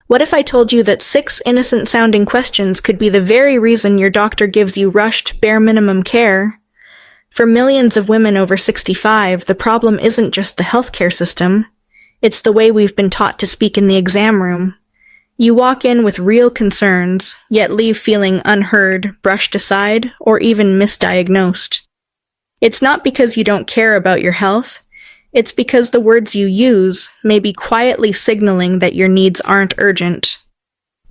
What if I told you that 6 innocent-sounding questions could be the very reason your doctor gives you rushed, bare minimum care? For millions of women over 65, the problem isn't just the healthcare system. It's the way we've been taught to speak in the exam room. You walk in with real concerns, yet leave feeling unheard, brushed aside, or even misdiagnosed. It's not because you don't care about your health. It's because the words you use may be quietly signaling that your needs aren't urgent.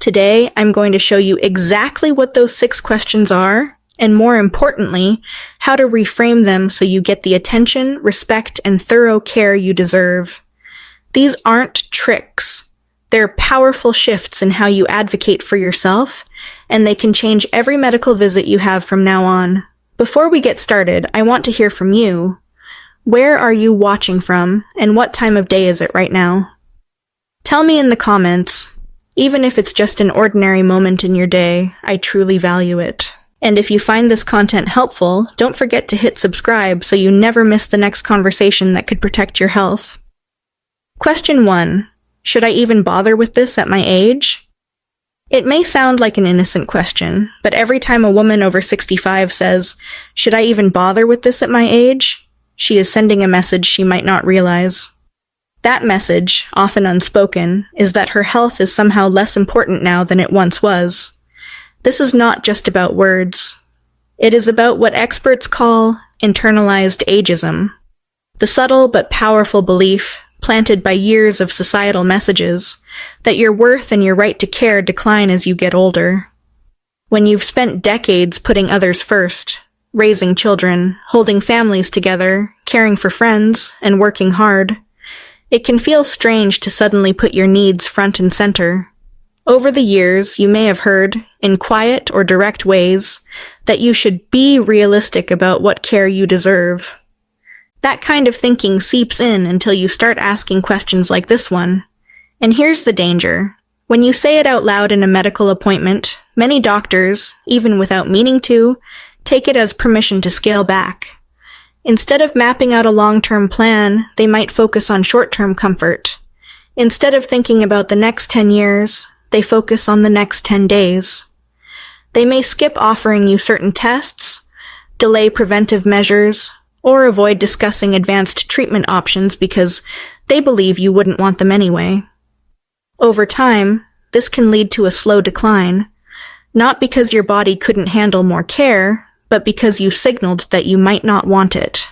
Today, I'm going to show you exactly what those 6 questions are, and more importantly, how to reframe them so you get the attention, respect, and thorough care you deserve. These aren't tricks. They're powerful shifts in how you advocate for yourself, and they can change every medical visit you have from now on. Before we get started, I want to hear from you. Where are you watching from, and what time of day is it right now? Tell me in the comments. Even if it's just an ordinary moment in your day, I truly value it. And if you find this content helpful, don't forget to hit subscribe so you never miss the next conversation that could protect your health. Question 1. Should I even bother with this at my age? It may sound like an innocent question, but every time a woman over 65 says, "Should I even bother with this at my age?" she is sending a message she might not realize. That message, often unspoken, is that her health is somehow less important now than it once was. This is not just about words. It is about what experts call internalized ageism, the subtle but powerful belief, planted by years of societal messages, that your worth and your right to care decline as you get older. When you've spent decades putting others first, raising children, holding families together, caring for friends, and working hard, it can feel strange to suddenly put your needs front and center. Over the years, you may have heard, in quiet or direct ways, that you should be realistic about what care you deserve. That kind of thinking seeps in until you start asking questions like this one. And here's the danger. When you say it out loud in a medical appointment, many doctors, even without meaning to, take it as permission to scale back. Instead of mapping out a long-term plan, they might focus on short-term comfort. Instead of thinking about the next 10 years, they focus on the next 10 days. They may skip offering you certain tests, delay preventive measures, or avoid discussing advanced treatment options because they believe you wouldn't want them anyway. Over time, this can lead to a slow decline, not because your body couldn't handle more care, but because you signaled that you might not want it.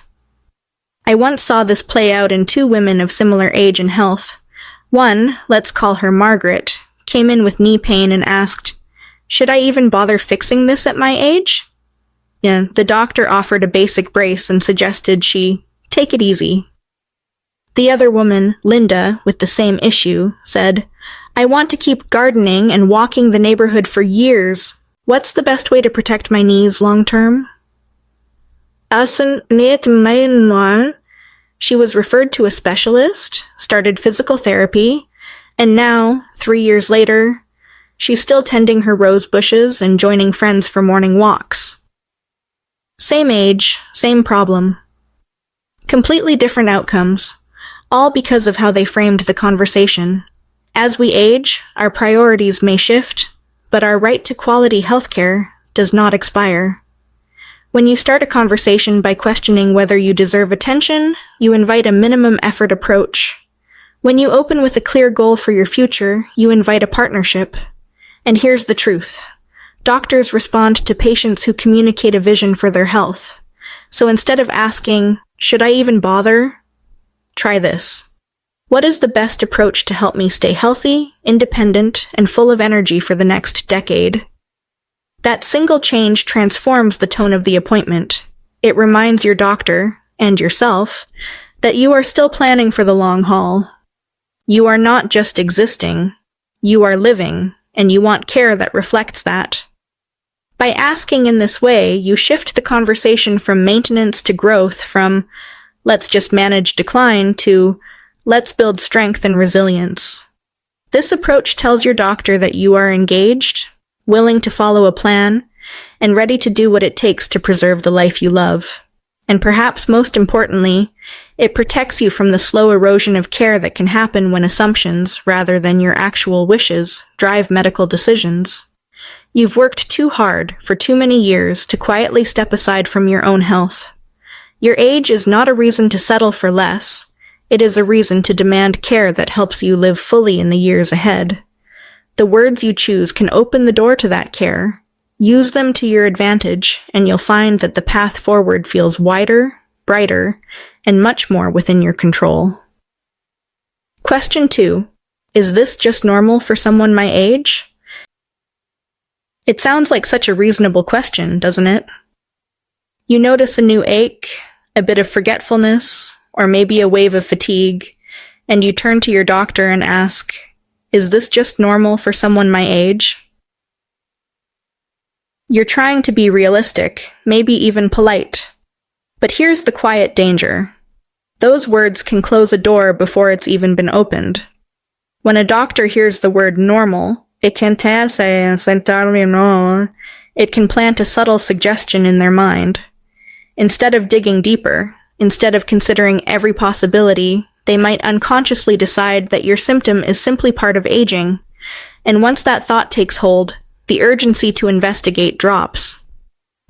I once saw this play out in 2 women of similar age and health. One, let's call her Margaret, came in with knee pain and asked, "Should I even bother fixing this at my age?" The doctor offered a basic brace and suggested she take it easy. The other woman, Linda, with the same issue, said, "I want to keep gardening and walking the neighborhood for years. What's the best way to protect my knees long-term?" She was referred to a specialist, started physical therapy, and now, 3 years later, she's still tending her rose bushes and joining friends for morning walks. Same age, same problem. Completely different outcomes, all because of how they framed the conversation. As we age, our priorities may shift, but our right to quality healthcare does not expire. When you start a conversation by questioning whether you deserve attention, you invite a minimum effort approach. When you open with a clear goal for your future, you invite a partnership. And here's the truth. Doctors respond to patients who communicate a vision for their health. So instead of asking, "Should I even bother?" try this. What is the best approach to help me stay healthy, independent, and full of energy for the next decade? That single change transforms the tone of the appointment. It reminds your doctor, and yourself, that you are still planning for the long haul. You are not just existing. You are living, and you want care that reflects that. By asking in this way, you shift the conversation from maintenance to growth, from "let's just manage decline" to "let's build strength and resilience." This approach tells your doctor that you are engaged, willing to follow a plan, and ready to do what it takes to preserve the life you love. And perhaps most importantly, it protects you from the slow erosion of care that can happen when assumptions, rather than your actual wishes, drive medical decisions. You've worked too hard for too many years to quietly step aside from your own health. Your age is not a reason to settle for less. It is a reason to demand care that helps you live fully in the years ahead. The words you choose can open the door to that care. Use them to your advantage, and you'll find that the path forward feels wider, brighter, and much more within your control. Question 2. Is this just normal for someone my age? It sounds like such a reasonable question, doesn't it? You notice a new ache, a bit of forgetfulness, or maybe a wave of fatigue, and you turn to your doctor and ask, is this just normal for someone my age? You're trying to be realistic, maybe even polite. But here's the quiet danger. Those words can close a door before it's even been opened. When a doctor hears the word normal, it can plant a subtle suggestion in their mind. Instead of digging deeper, instead of considering every possibility, they might unconsciously decide that your symptom is simply part of aging, and once that thought takes hold, the urgency to investigate drops.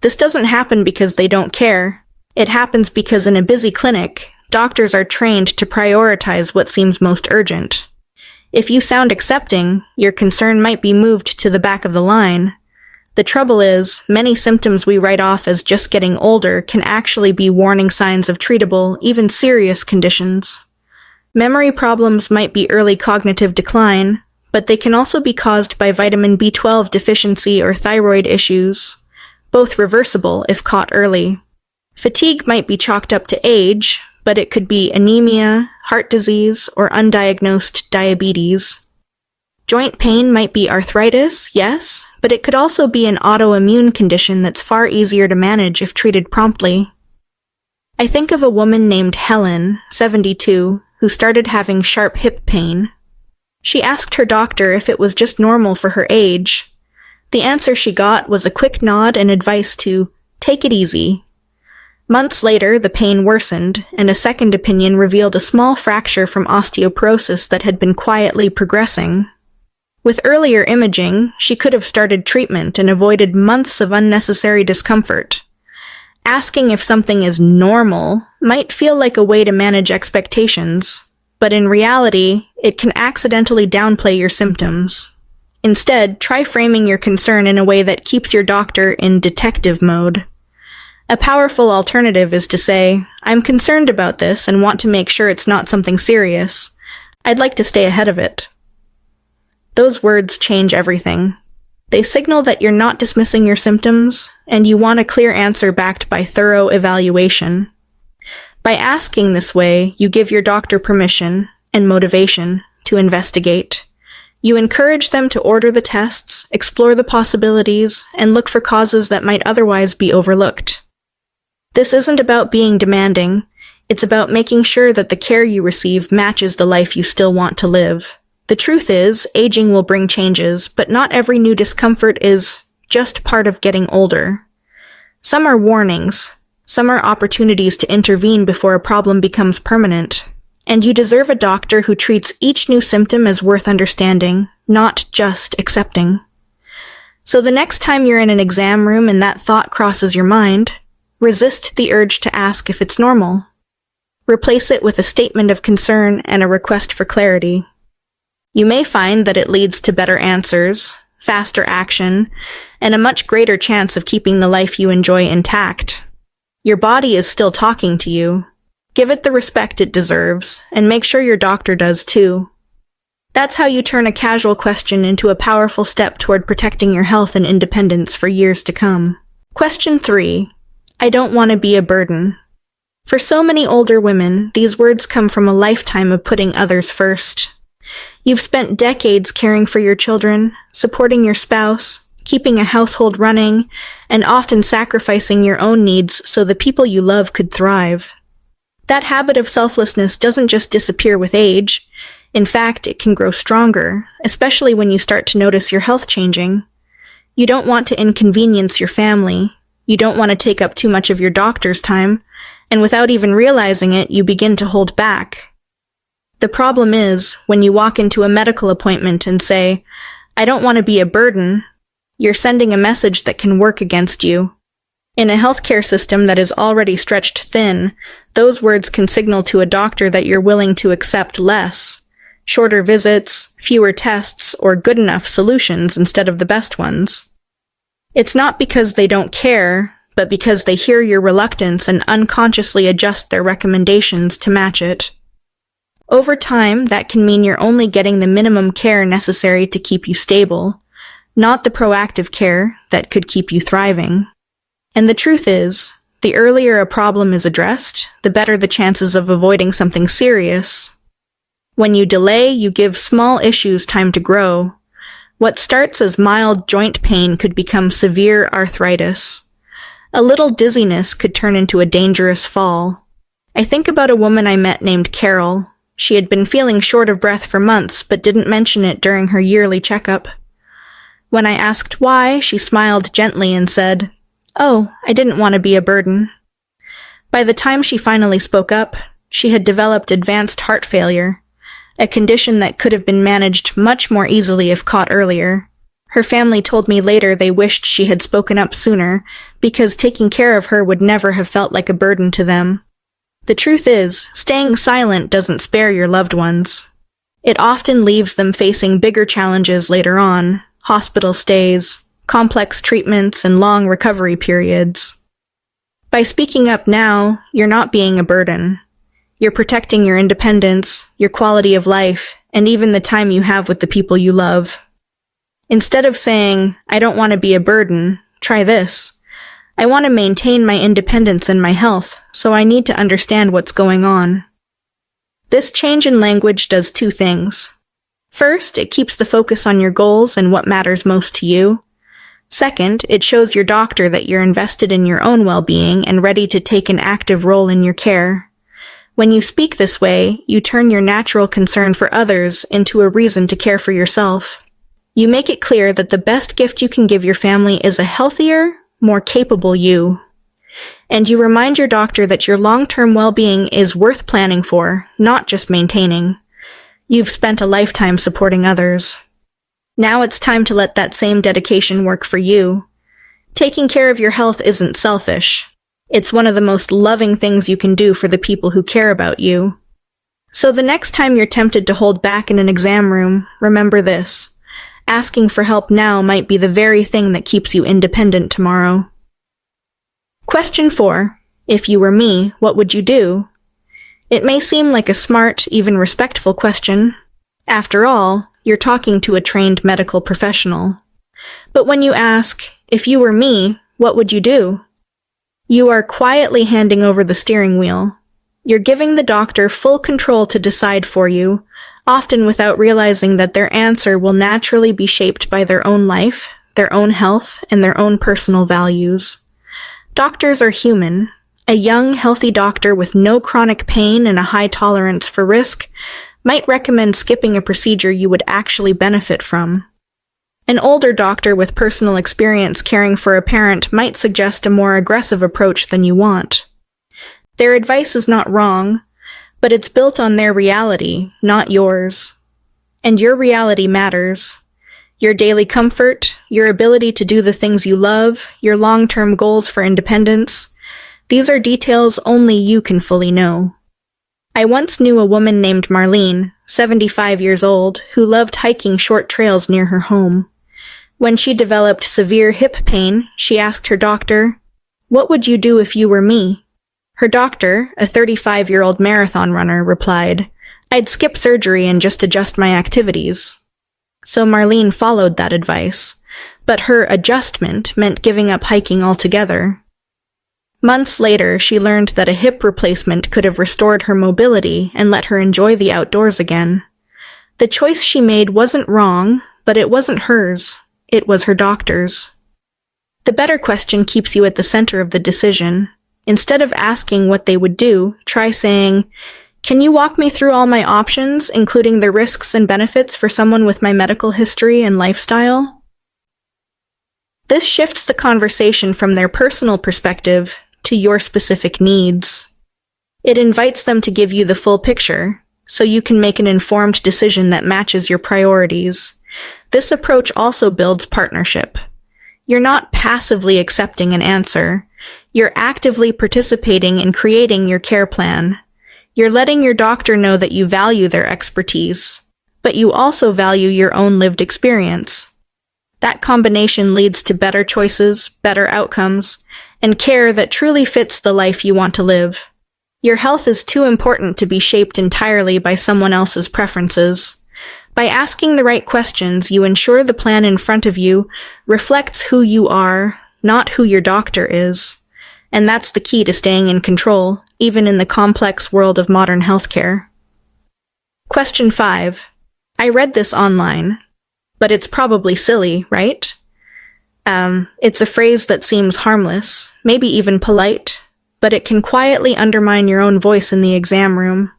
This doesn't happen because they don't care. It happens because in a busy clinic, doctors are trained to prioritize what seems most urgent. If you sound accepting, your concern might be moved to the back of the line. The trouble is, many symptoms we write off as just getting older can actually be warning signs of treatable, even serious conditions. Memory problems might be early cognitive decline, but they can also be caused by vitamin B12 deficiency or thyroid issues, both reversible if caught early. Fatigue might be chalked up to age, but it could be anemia, heart disease, or undiagnosed diabetes. Joint pain might be arthritis, yes, but it could also be an autoimmune condition that's far easier to manage if treated promptly. I think of a woman named Helen, 72, who started having sharp hip pain. She asked her doctor if it was just normal for her age. The answer she got was a quick nod and advice to take it easy. Months later, the pain worsened, and a second opinion revealed a small fracture from osteoporosis that had been quietly progressing. With earlier imaging, she could have started treatment and avoided months of unnecessary discomfort. Asking if something is normal might feel like a way to manage expectations, but in reality, it can accidentally downplay your symptoms. Instead, try framing your concern in a way that keeps your doctor in detective mode. A powerful alternative is to say, I'm concerned about this and want to make sure it's not something serious. I'd like to stay ahead of it. Those words change everything. They signal that you're not dismissing your symptoms, and you want a clear answer backed by thorough evaluation. By asking this way, you give your doctor permission and motivation to investigate. You encourage them to order the tests, explore the possibilities, and look for causes that might otherwise be overlooked. This isn't about being demanding. It's about making sure that the care you receive matches the life you still want to live. The truth is, aging will bring changes, but not every new discomfort is just part of getting older. Some are warnings. Some are opportunities to intervene before a problem becomes permanent. And you deserve a doctor who treats each new symptom as worth understanding, not just accepting. So the next time you're in an exam room and that thought crosses your mind, resist the urge to ask if it's normal. Replace it with a statement of concern and a request for clarity. You may find that it leads to better answers, faster action, and a much greater chance of keeping the life you enjoy intact. Your body is still talking to you. Give it the respect it deserves, and make sure your doctor does too. That's how you turn a casual question into a powerful step toward protecting your health and independence for years to come. Question 3. I don't want to be a burden. For so many older women, these words come from a lifetime of putting others first. You've spent decades caring for your children, supporting your spouse, keeping a household running, and often sacrificing your own needs so the people you love could thrive. That habit of selflessness doesn't just disappear with age. In fact, it can grow stronger, especially when you start to notice your health changing. You don't want to inconvenience your family. You don't want to take up too much of your doctor's time, and without even realizing it, you begin to hold back. The problem is, when you walk into a medical appointment and say, "I don't want to be a burden," you're sending a message that can work against you. In a healthcare system that is already stretched thin, those words can signal to a doctor that you're willing to accept less, shorter visits, fewer tests, or good enough solutions instead of the best ones. It's not because they don't care, but because they hear your reluctance and unconsciously adjust their recommendations to match it. Over time, that can mean you're only getting the minimum care necessary to keep you stable, not the proactive care that could keep you thriving. And the truth is, the earlier a problem is addressed, the better the chances of avoiding something serious. When you delay, you give small issues time to grow. What starts as mild joint pain could become severe arthritis. A little dizziness could turn into a dangerous fall. I think about a woman I met named Carol. She had been feeling short of breath for months, but didn't mention it during her yearly checkup. When I asked why, she smiled gently and said, "Oh, I didn't want to be a burden." By the time she finally spoke up, she had developed advanced heart failure, a condition that could have been managed much more easily if caught earlier. Her family told me later they wished she had spoken up sooner, because taking care of her would never have felt like a burden to them. The truth is, staying silent doesn't spare your loved ones. It often leaves them facing bigger challenges later on, hospital stays, complex treatments, and long recovery periods. By speaking up now, you're not being a burden. You're protecting your independence, your quality of life, and even the time you have with the people you love. Instead of saying, "I don't want to be a burden," try this. "I want to maintain my independence and my health, so I need to understand what's going on." This change in language does two things. First, it keeps the focus on your goals and what matters most to you. Second, it shows your doctor that you're invested in your own well-being and ready to take an active role in your care. When you speak this way, you turn your natural concern for others into a reason to care for yourself. You make it clear that the best gift you can give your family is a healthier, more capable you. And you remind your doctor that your long-term well-being is worth planning for, not just maintaining. You've spent a lifetime supporting others. Now it's time to let that same dedication work for you. Taking care of your health isn't selfish. It's one of the most loving things you can do for the people who care about you. So the next time you're tempted to hold back in an exam room, remember this. Asking for help now might be the very thing that keeps you independent tomorrow. Question 4. If you were me, what would you do? It may seem like a smart, even respectful question. After all, you're talking to a trained medical professional. But when you ask, "If you were me, what would you do?" you are quietly handing over the steering wheel. You're giving the doctor full control to decide for you, often without realizing that their answer will naturally be shaped by their own life, their own health, and their own personal values. Doctors are human. A young, healthy doctor with no chronic pain and a high tolerance for risk might recommend skipping a procedure you would actually benefit from. An older doctor with personal experience caring for a parent might suggest a more aggressive approach than you want. Their advice is not wrong, but it's built on their reality, not yours. And your reality matters. Your daily comfort, your ability to do the things you love, your long-term goals for independence, these are details only you can fully know. I once knew a woman named Marlene, 75 years old, who loved hiking short trails near her home. When she developed severe hip pain, she asked her doctor, "What would you do if you were me?" Her doctor, a 35-year-old marathon runner, replied, "I'd skip surgery and just adjust my activities." So Marlene followed that advice, but her adjustment meant giving up hiking altogether. Months later, she learned that a hip replacement could have restored her mobility and let her enjoy the outdoors again. The choice she made wasn't wrong, but it wasn't hers. It was her doctor's. The better question keeps you at the center of the decision. Instead of asking what they would do, try saying, "Can you walk me through all my options, including the risks and benefits for someone with my medical history and lifestyle?" This shifts the conversation from their personal perspective to your specific needs. It invites them to give you the full picture, so you can make an informed decision that matches your priorities. This approach also builds partnership. You're not passively accepting an answer. You're actively participating in creating your care plan. You're letting your doctor know that you value their expertise, but you also value your own lived experience. That combination leads to better choices, better outcomes, and care that truly fits the life you want to live. Your health is too important to be shaped entirely by someone else's preferences. By asking the right questions, you ensure the plan in front of you reflects who you are, not who your doctor is. And that's the key to staying in control, even in the complex world of modern healthcare. Question 5. I read this online, but it's probably silly, right? It's a phrase that seems harmless, maybe even polite, but it can quietly undermine your own voice in the exam room.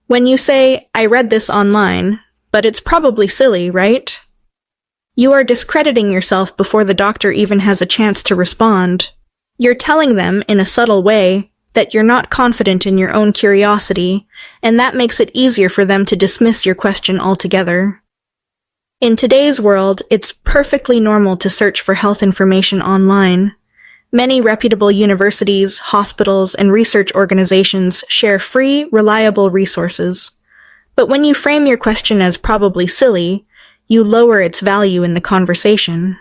When you say, I read this online, but it's probably silly, right? You are discrediting yourself before the doctor even has a chance to respond. You're telling them, in a subtle way, that you're not confident in your own curiosity, and that makes it easier for them to dismiss your question altogether. In today's world, it's perfectly normal to search for health information online. Many reputable universities, hospitals, and research organizations share free, reliable resources. But when you frame your question as probably silly, you lower its value in the conversation.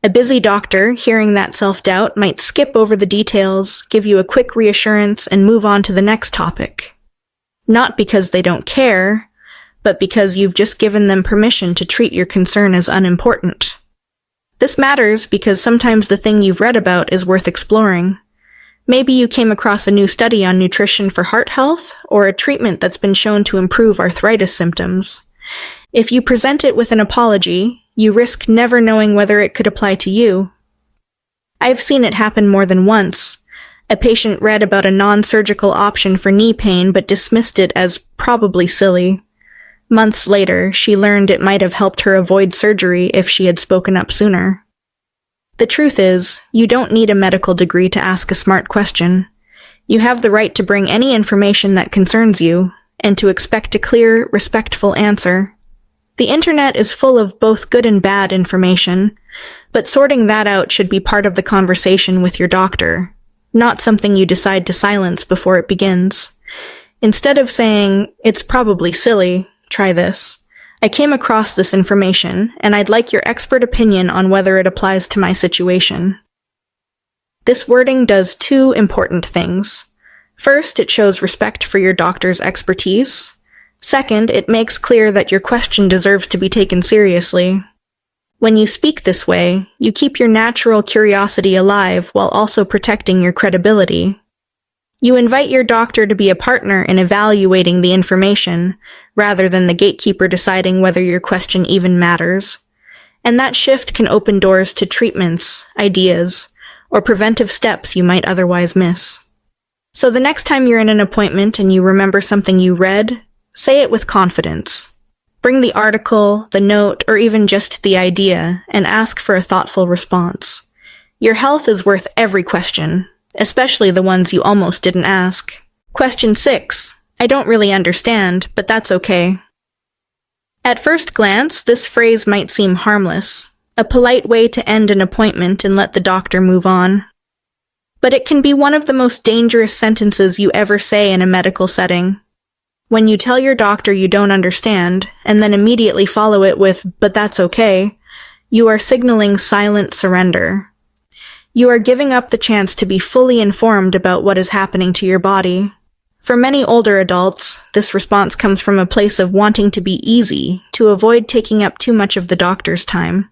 A busy doctor, hearing that self-doubt, might skip over the details, give you a quick reassurance, and move on to the next topic. Not because they don't care, but because you've just given them permission to treat your concern as unimportant. This matters because sometimes the thing you've read about is worth exploring. Maybe you came across a new study on nutrition for heart health, or a treatment that's been shown to improve arthritis symptoms. If you present it with an apology, you risk never knowing whether it could apply to you. I've seen it happen more than once. A patient read about a non-surgical option for knee pain but dismissed it as probably silly. Months later, she learned it might have helped her avoid surgery if she had spoken up sooner. The truth is, you don't need a medical degree to ask a smart question. You have the right to bring any information that concerns you, and to expect a clear, respectful answer. The internet is full of both good and bad information, but sorting that out should be part of the conversation with your doctor, not something you decide to silence before it begins. Instead of saying, it's probably silly, try this. I came across this information, and I'd like your expert opinion on whether it applies to my situation. This wording does two important things. First, it shows respect for your doctor's expertise. Second, it makes clear that your question deserves to be taken seriously. When you speak this way, you keep your natural curiosity alive while also protecting your credibility. You invite your doctor to be a partner in evaluating the information, rather than the gatekeeper deciding whether your question even matters. And that shift can open doors to treatments, ideas, or preventive steps you might otherwise miss. So the next time you're in an appointment and you remember something you read, say it with confidence. Bring the article, the note, or even just the idea, and ask for a thoughtful response. Your health is worth every question, especially the ones you almost didn't ask. Question 6. I don't really understand, but that's okay. At first glance, this phrase might seem harmless, a polite way to end an appointment and let the doctor move on. But it can be one of the most dangerous sentences you ever say in a medical setting. When you tell your doctor you don't understand, and then immediately follow it with, but that's okay, you are signaling silent surrender. You are giving up the chance to be fully informed about what is happening to your body. For many older adults, this response comes from a place of wanting to be easy, to avoid taking up too much of the doctor's time.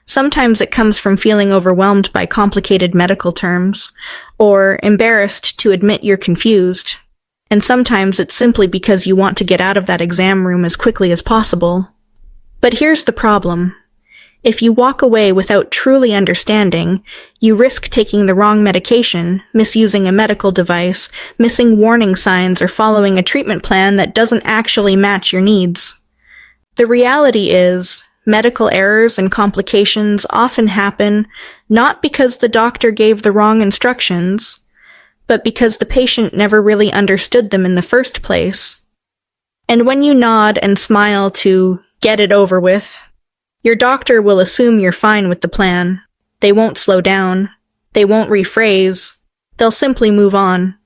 Sometimes it comes from feeling overwhelmed by complicated medical terms, or embarrassed to admit you're confused. And sometimes it's simply because you want to get out of that exam room as quickly as possible. But here's the problem. If you walk away without truly understanding, you risk taking the wrong medication, misusing a medical device, missing warning signs, or following a treatment plan that doesn't actually match your needs. The reality is, medical errors and complications often happen not because the doctor gave the wrong instructions, but because the patient never really understood them in the first place. And when you nod and smile to get it over with, your doctor will assume you're fine with the plan. They won't slow down. They won't rephrase. They'll simply move on.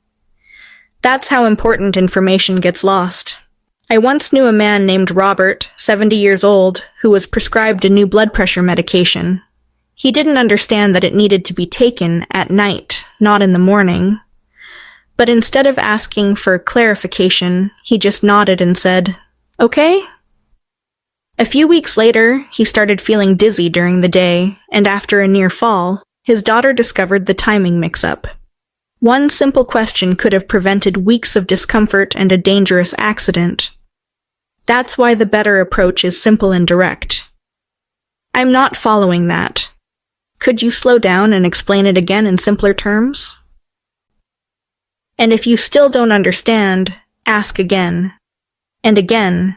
That's how important information gets lost. I once knew a man named Robert, 70 years old, who was prescribed a new blood pressure medication. He didn't understand that it needed to be taken at night, not in the morning. But instead of asking for clarification, he just nodded and said, "Okay?" A few weeks later, he started feeling dizzy during the day, and after a near fall, his daughter discovered the timing mix-up. One simple question could have prevented weeks of discomfort and a dangerous accident. That's why the better approach is simple and direct. "I'm not following that. Could you slow down and explain it again in simpler terms?" And if you still don't understand, ask again. And again.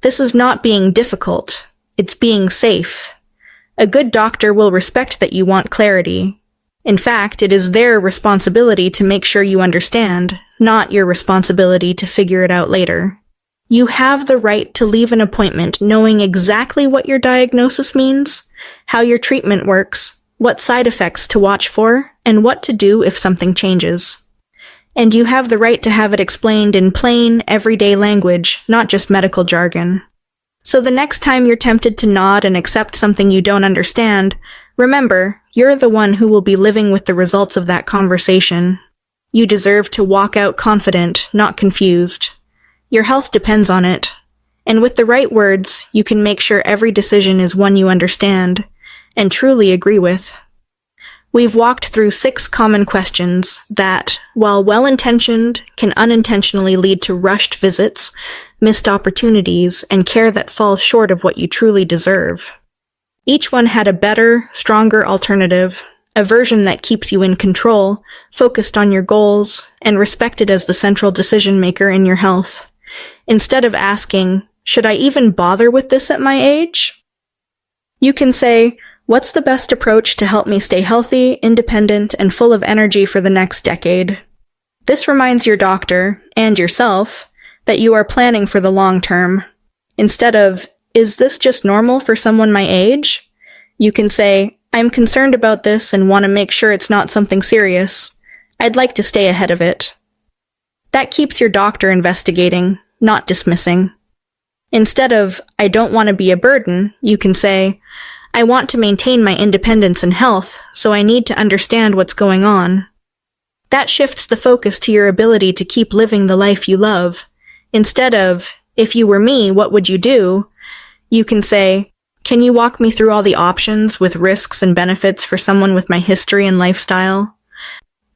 This is not being difficult. It's being safe. A good doctor will respect that you want clarity. In fact, it is their responsibility to make sure you understand, not your responsibility to figure it out later. You have the right to leave an appointment knowing exactly what your diagnosis means, how your treatment works, what side effects to watch for, and what to do if something changes. And you have the right to have it explained in plain, everyday language, not just medical jargon. So the next time you're tempted to nod and accept something you don't understand, remember, you're the one who will be living with the results of that conversation. You deserve to walk out confident, not confused. Your health depends on it. And with the right words, you can make sure every decision is one you understand and truly agree with. We've walked through 6 common questions that, while well-intentioned, can unintentionally lead to rushed visits, missed opportunities, and care that falls short of what you truly deserve. Each one had a better, stronger alternative, a version that keeps you in control, focused on your goals, and respected as the central decision-maker in your health. Instead of asking, "Should I even bother with this at my age?" you can say, "What's the best approach to help me stay healthy, independent, and full of energy for the next decade?" This reminds your doctor, and yourself, that you are planning for the long term. Instead of, "Is this just normal for someone my age?" you can say, "I'm concerned about this and want to make sure it's not something serious. I'd like to stay ahead of it." That keeps your doctor investigating, not dismissing. Instead of, "I don't want to be a burden," you can say, "I want to maintain my independence and health, so I need to understand what's going on." That shifts the focus to your ability to keep living the life you love. Instead of, "If you were me, what would you do?" you can say, "Can you walk me through all the options with risks and benefits for someone with my history and lifestyle?"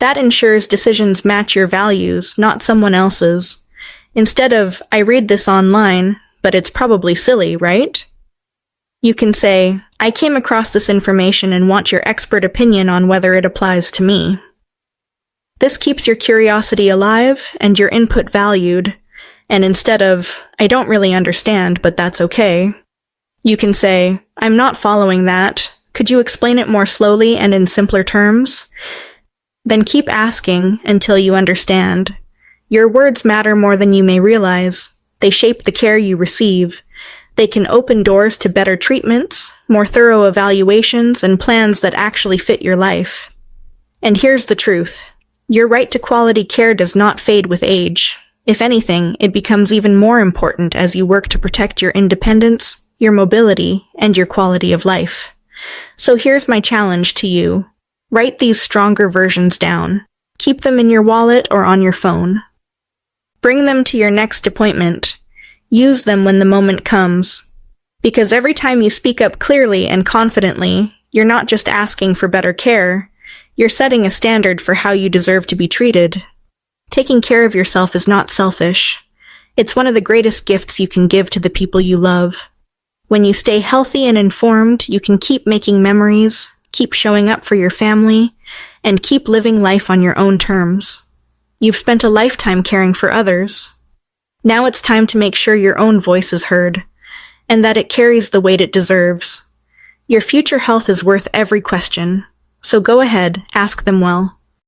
That ensures decisions match your values, not someone else's. Instead of, "I read this online, but it's probably silly, right?" you can say, "I came across this information and want your expert opinion on whether it applies to me." This keeps your curiosity alive and your input valued, and instead of, "I don't really understand, but that's okay," you can say, "I'm not following that. Could you explain it more slowly and in simpler terms?" Then keep asking until you understand. Your words matter more than you may realize. They shape the care you receive. They can open doors to better treatments, more thorough evaluations, and plans that actually fit your life. And here's the truth. Your right to quality care does not fade with age. If anything, it becomes even more important as you work to protect your independence, your mobility, and your quality of life. So here's my challenge to you. Write these stronger versions down. Keep them in your wallet or on your phone. Bring them to your next appointment. Use them when the moment comes. Because every time you speak up clearly and confidently, you're not just asking for better care, you're setting a standard for how you deserve to be treated. Taking care of yourself is not selfish. It's one of the greatest gifts you can give to the people you love. When you stay healthy and informed, you can keep making memories, keep showing up for your family, and keep living life on your own terms. You've spent a lifetime caring for others. Now it's time to make sure your own voice is heard, and that it carries the weight it deserves. Your future health is worth every question, so go ahead, ask them well.